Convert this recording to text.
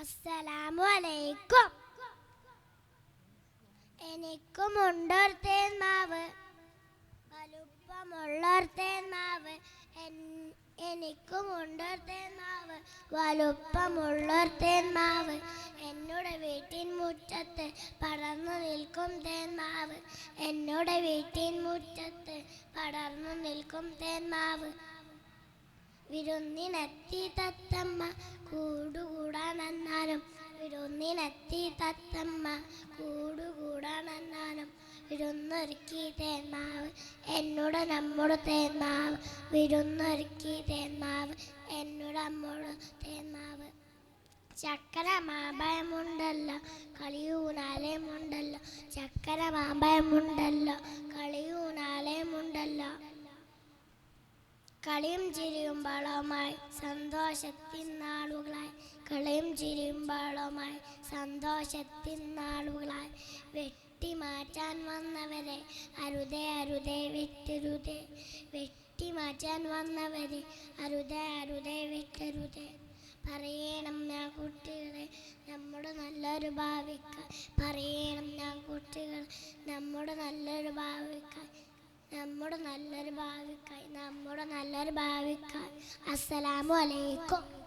അസ്സലാമു അലൈക്കും. എനിക്കുമുണ്ടൊരു തേന്മാവ്, വലുപ്പമുള്ളൊരു തേന്മാവ്. എനിക്കുമുണ്ടൊരു തേന്മാവ്, വലുപ്പമുള്ളൊരു തേന്മാവ്. എന്നോട് വീട്ടിൻ മുറ്റത്ത് പടർന്നു നിൽക്കും തേന്മാവ്. എന്നോട് വീട്ടിൻ മുറ്റത്ത് പടർന്നു നിൽക്കും തേന്മാവ്. വിരുന്നിനെത്തി തത്തമ്മ കൂടുകൂടാനെന്നാലും, വിരുന്നിനെത്തി തത്തമ്മ കൂടുകൂടാനെന്നാലും. വിരുന്നൊരുക്കി തേന്മാവ് എന്നോട് നമ്മുടെ തേന്മാവ്. വിരുന്നൊരുക്കി തേന്മാവ് എന്നോട് നമ്മുടെ തേന്മാവ്. ചക്കര മാമ്പഴമുണ്ടല്ലോ കളിയൂനാലയമുണ്ടല്ലോ. ചക്കര മാമ്പഴമുണ്ടല്ലോ കളിയൂനാലയമുണ്ടല്ലോ. കളിയും ചിരിയും ബളവുമായി സന്തോഷത്തിൻ നാളുകളായി. കളിയും ചിരിയും ബളവുമായി സന്തോഷത്തിൻ നാളുകളായി. വെട്ടിമാറ്റാൻ വന്നവരെ അരുതേ അരുതേ വിട്ടരുതേ. വെട്ടിമാറ്റാൻ വന്നവരെ അരുതേ അരുതേ വിട്ടരുതേ. പറയണം ഞാൻ കുട്ടികളെ നമ്മുടെ നല്ലൊരു ഭാവിക്കായി. പറയണം ഞാൻ കുട്ടികൾ നമ്മുടെ നല്ലൊരു ഭാവിക്കായി. നമ്മുടെ നല്ലൊരു ഭാവിക്കായി. നമ്മുടെ നല്ലൊരു ഭാവിക്കായി. അസ്സലാമു അലൈക്കും.